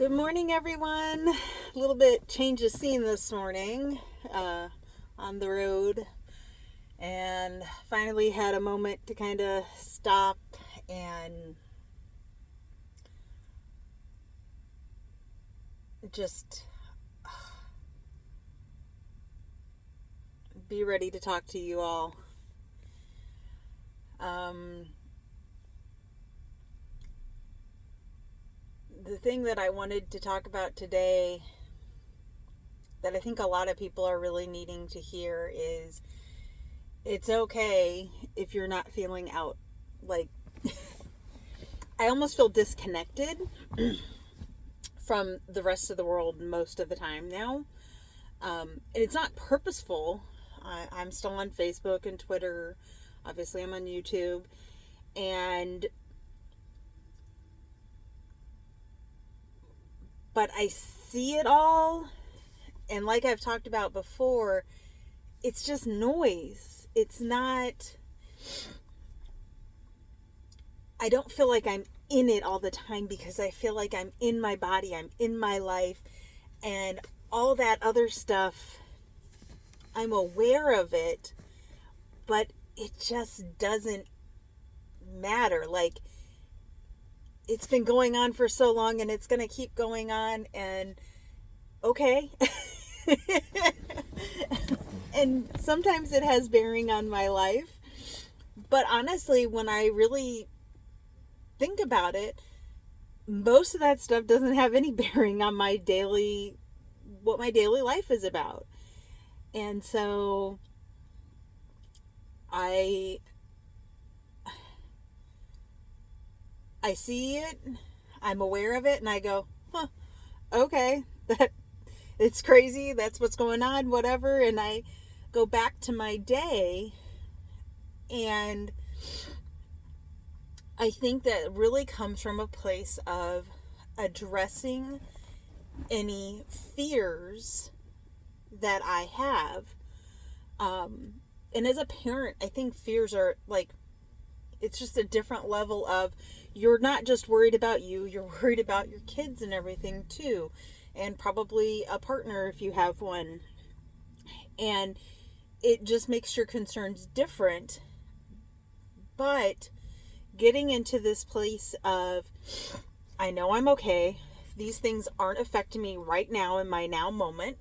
Good morning, everyone. A little bit change of scene this morning on the road, and finally had a moment to kind of stop and just be ready to talk to you all. The thing that I wanted to talk about today that I think a lot of people are really needing to hear is it's okay if you're not feeling out. Like, I almost feel disconnected from the rest of the world most of the time now. And it's not purposeful. I'm still on Facebook and Twitter. Obviously, I'm on YouTube. But I see it all. And like I've talked about before, it's just noise. It's not, I don't feel like I'm in it all the time because I feel like I'm in my body, I'm in my life, and all that other stuff, I'm aware of it, but it just doesn't matter. Like, it's been going on for so long and it's going to keep going on, and okay. And sometimes it has bearing on my life. But honestly, when I really think about it, most of that stuff doesn't have any bearing on what my daily life is about. And so I see it, I'm aware of it, and I go, huh, okay, it's crazy, that's what's going on, whatever. And I go back to my day, and I think that really comes from a place of addressing any fears that I have. And as a parent, I think fears are like, it's just a different level of, you're not just worried about you, you're worried about your kids and everything too. And probably a partner if you have one. And it just makes your concerns different. But getting into this place of, I know I'm okay. These things aren't affecting me right now in my now moment.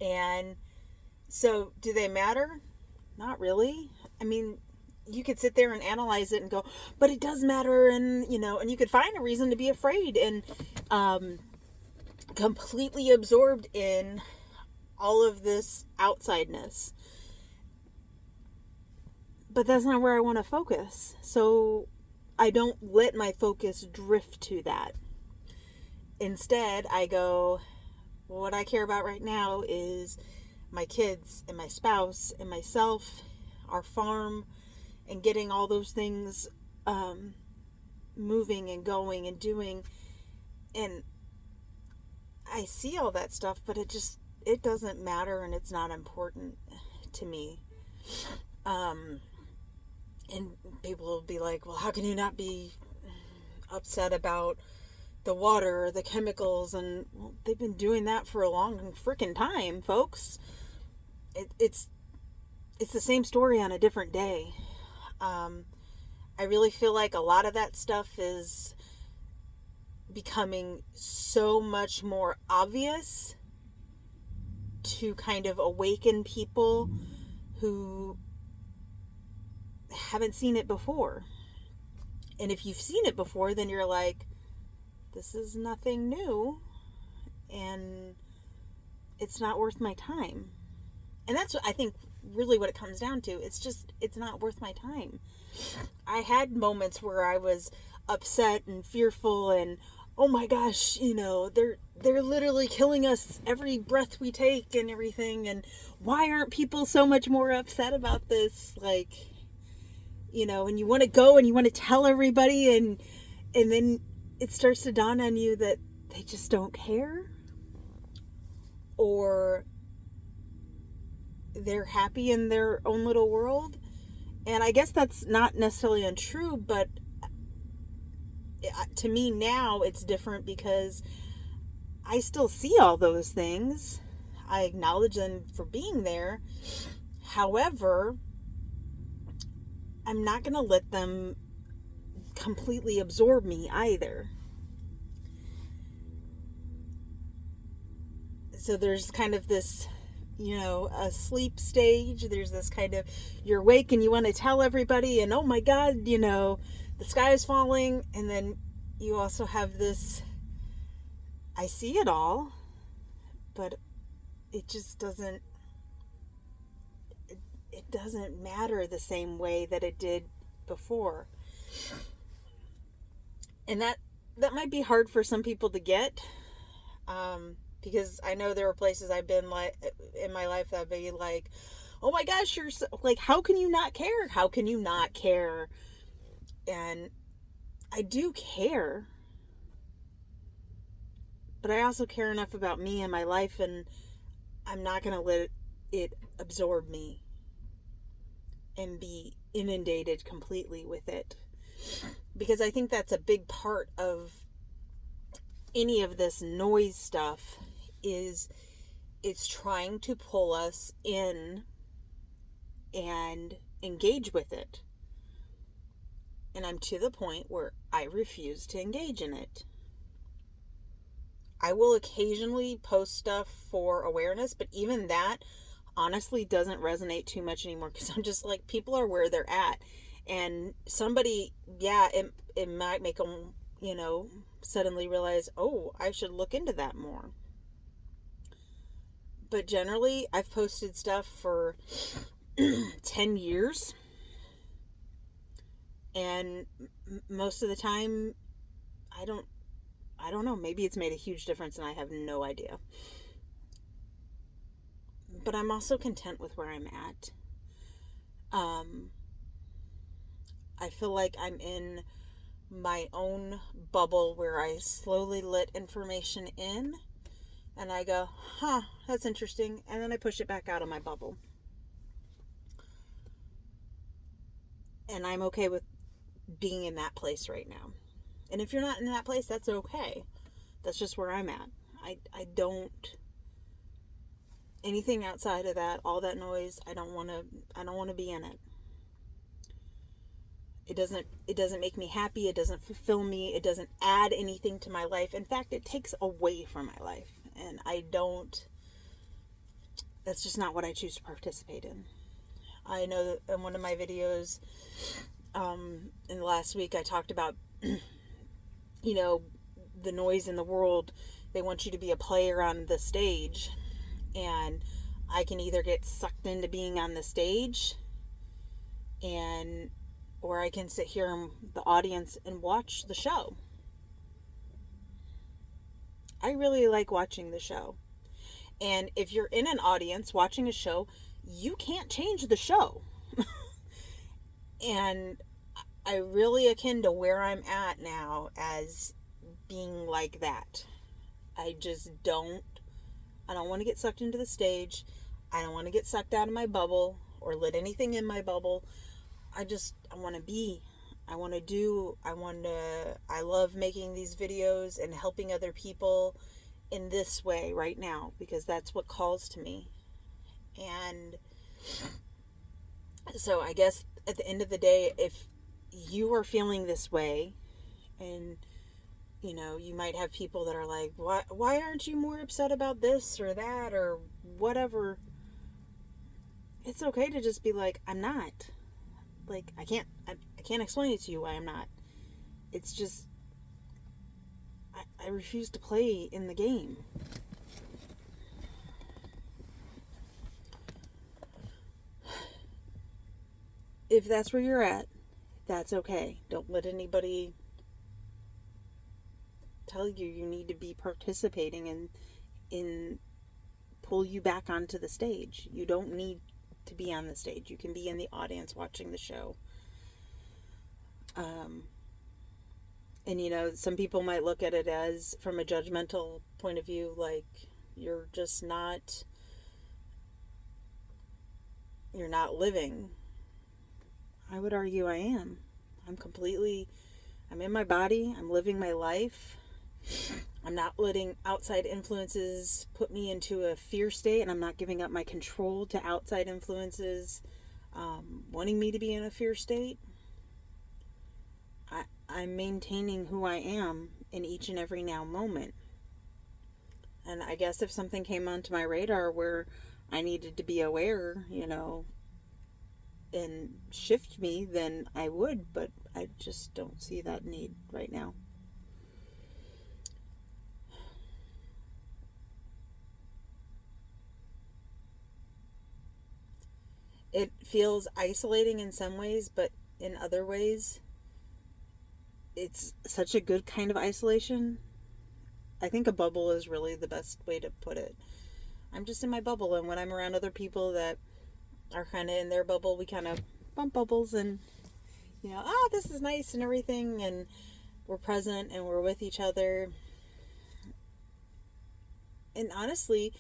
And so, do they matter? Not really. I mean, you could sit there and analyze it and go, but it does matter, and and you could find a reason to be afraid and completely absorbed in all of this outsideness. But that's not where I want to focus. So I don't let my focus drift to that. Instead, I go, well, what I care about right now is my kids and my spouse and myself, our farm, and getting all those things moving and going and doing. And I see all that stuff, but it doesn't matter, and it's not important to me. And people will be like, well, how can you not be upset about the water or the chemicals? And well, they've been doing that for a long freaking time, folks. It's the same story on a different day. I really feel like a lot of that stuff is becoming so much more obvious to kind of awaken people who haven't seen it before. And if you've seen it before, then you're like, this is nothing new, and it's not worth my time. And that's what I think really what it comes down to. It's not worth my time. I had moments where I was upset and fearful and, oh my gosh, they're literally killing us every breath we take and everything, and why aren't people so much more upset about this? Like, and you want to go and you want to tell everybody, and then it starts to dawn on you that they just don't care, or they're happy in their own little world. And I guess that's not necessarily untrue, but to me now it's different because I still see all those things. I acknowledge them for being there. However, I'm not going to let them completely absorb me either. So there's kind of this, a sleep stage. There's this kind of, you're awake and you want to tell everybody, and oh my God, the sky is falling. And then you also have this, I see it all, but it just doesn't, it doesn't matter the same way that it did before. And that might be hard for some people to get. Because I know there are places I've been like in my life that be like, oh my gosh, you're so, like, how can you not care? How can you not care? And I do care, but I also care enough about me and my life, and I'm not going to let it absorb me and be inundated completely with it. Because I think that's a big part of any of this noise stuff, is it's trying to pull us in and engage with it. And I'm to the point where I refuse to engage in it. I will occasionally post stuff for awareness, but even that honestly doesn't resonate too much anymore, because I'm just like, people are where they're at. And somebody, it might make them, suddenly realize, oh, I should look into that more. But generally, I've posted stuff for 10 years. And most of the time, I don't know, maybe it's made a huge difference and I have no idea. But I'm also content with where I'm at. I feel like I'm in my own bubble where I slowly let information in and I go, that's interesting, and then I push it back out of my bubble. And I'm okay with being in that place right now. And if you're not in that place, that's okay. That's just where I'm at. I don't, anything outside of that, all that noise, I don't want to be in it. It doesn't make me happy. It doesn't fulfill me. It doesn't add anything to my life. In fact, it takes away from my life. And that's just not what I choose to participate in. I know that in one of my videos, in the last week, I talked about, the noise in the world. They want you to be a player on the stage. And I can either get sucked into being on the stage, or I can sit here in the audience and watch the show. I really like watching the show. And if you're in an audience watching a show, you can't change the show. And I really akin to where I'm at now as being like that. I don't want to get sucked into the stage. I don't want to get sucked out of my bubble or let anything in my bubble. I want to be. I want to do. I love making these videos and helping other people in this way right now, because that's what calls to me. And so I guess at the end of the day, if you are feeling this way, and you might have people that are like, why aren't you more upset about this or that or whatever? It's okay to just be like, I'm not. Like, I can't explain it to you why I'm not. It's just, I refuse to play in the game. If that's where you're at, that's okay. Don't let anybody tell you need to be participating in pull you back onto the stage. You don't need to be on the stage. You can be in the audience watching the show. And some people might look at it as, from a judgmental point of view, like you're not living. I would argue I am. I'm completely I'm in my body. I'm living my life. I'm not letting outside influences put me into a fear state, and I'm not giving up my control to outside influences wanting me to be in a fear state. I'm maintaining who I am in each and every now moment. And I guess if something came onto my radar where I needed to be aware, and shift me, then I would, but I just don't see that need right now. It feels isolating in some ways, but in other ways, it's such a good kind of isolation. I think a bubble is really the best way to put it. I'm just in my bubble, and when I'm around other people that are kind of in their bubble, we kind of bump bubbles and, this is nice and everything, and we're present and we're with each other. And honestly,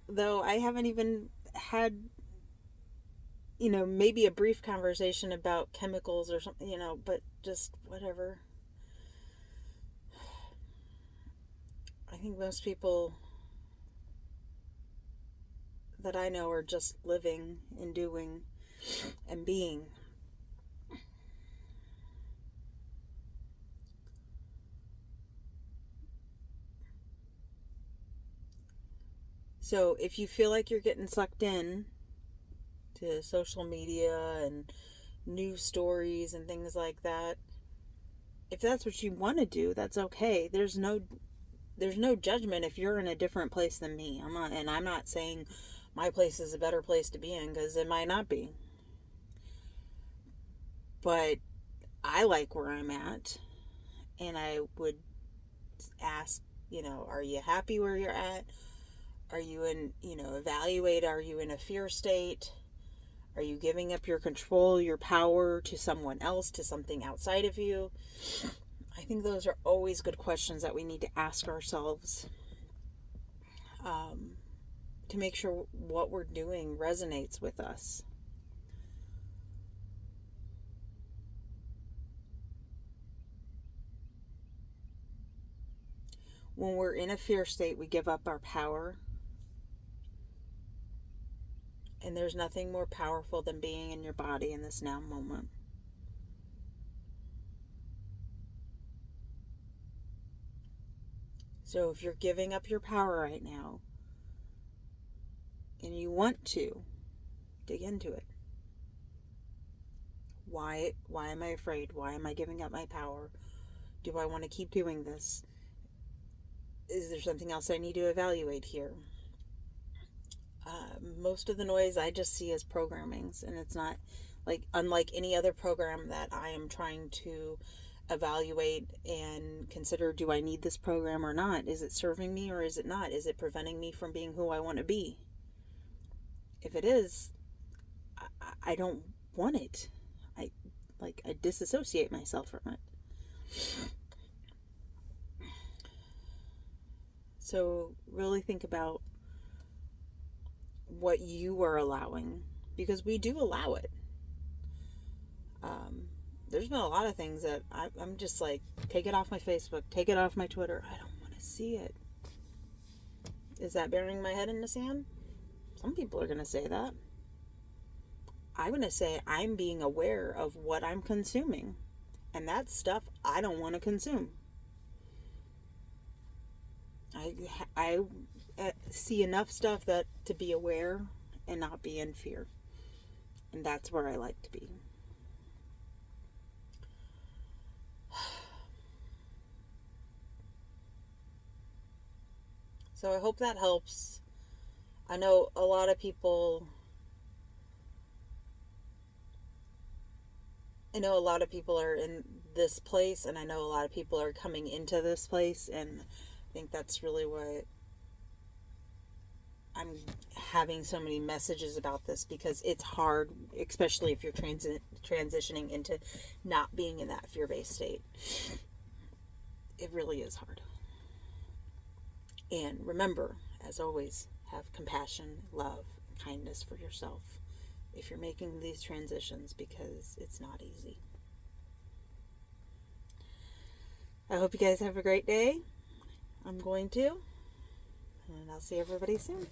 though, I haven't even had, maybe a brief conversation about chemicals or something, but just whatever. I think most people that I know are just living and doing and being. So if you feel like you're getting sucked in to social media and news stories and things like that, if that's what you want to do, that's okay. There's no judgment if you're in a different place than me. I'm not saying my place is a better place to be in, because it might not be. But I like where I'm at, and I would ask, are you happy where you're at? Are you evaluate, are you in a fear state? Are you giving up your control, your power to someone else, to something outside of you? I think those are always good questions that we need to ask ourselves to make sure what we're doing resonates with us. When we're in a fear state, we give up our power. And there's nothing more powerful than being in your body in this now moment. So if you're giving up your power right now, and you want to, dig into it. Why am I afraid? Why am I giving up my power? Do I want to keep doing this? Is there something else I need to evaluate here? Most of the noise I just see as programmings, and it's not unlike any other program that I am trying to evaluate and consider, do I need this program or not? Is it serving me or is it not? Is it preventing me from being who I want to be? If it is, I don't want it. I disassociate myself from it. So really think about what you are allowing, because we do allow it. There's been a lot of things that I'm just like, take it off my Facebook, take it off my Twitter. I don't want to see it. Is that burying my head in the sand? Some people are going to say that. I'm going to say I'm being aware of what I'm consuming. And that's stuff I don't want to consume. I see enough stuff that to be aware and not be in fear. And that's where I like to be. So I hope that helps. I know a lot of people are in this place, and I know a lot of people are coming into this place, and I think that's really what I'm having so many messages about this, because it's hard, especially if you're transitioning into not being in that fear-based state. It really is hard. And remember, as always, have compassion, love, kindness for yourself if you're making these transitions, because it's not easy. I hope you guys have a great day. I'm going to. And I'll see everybody soon.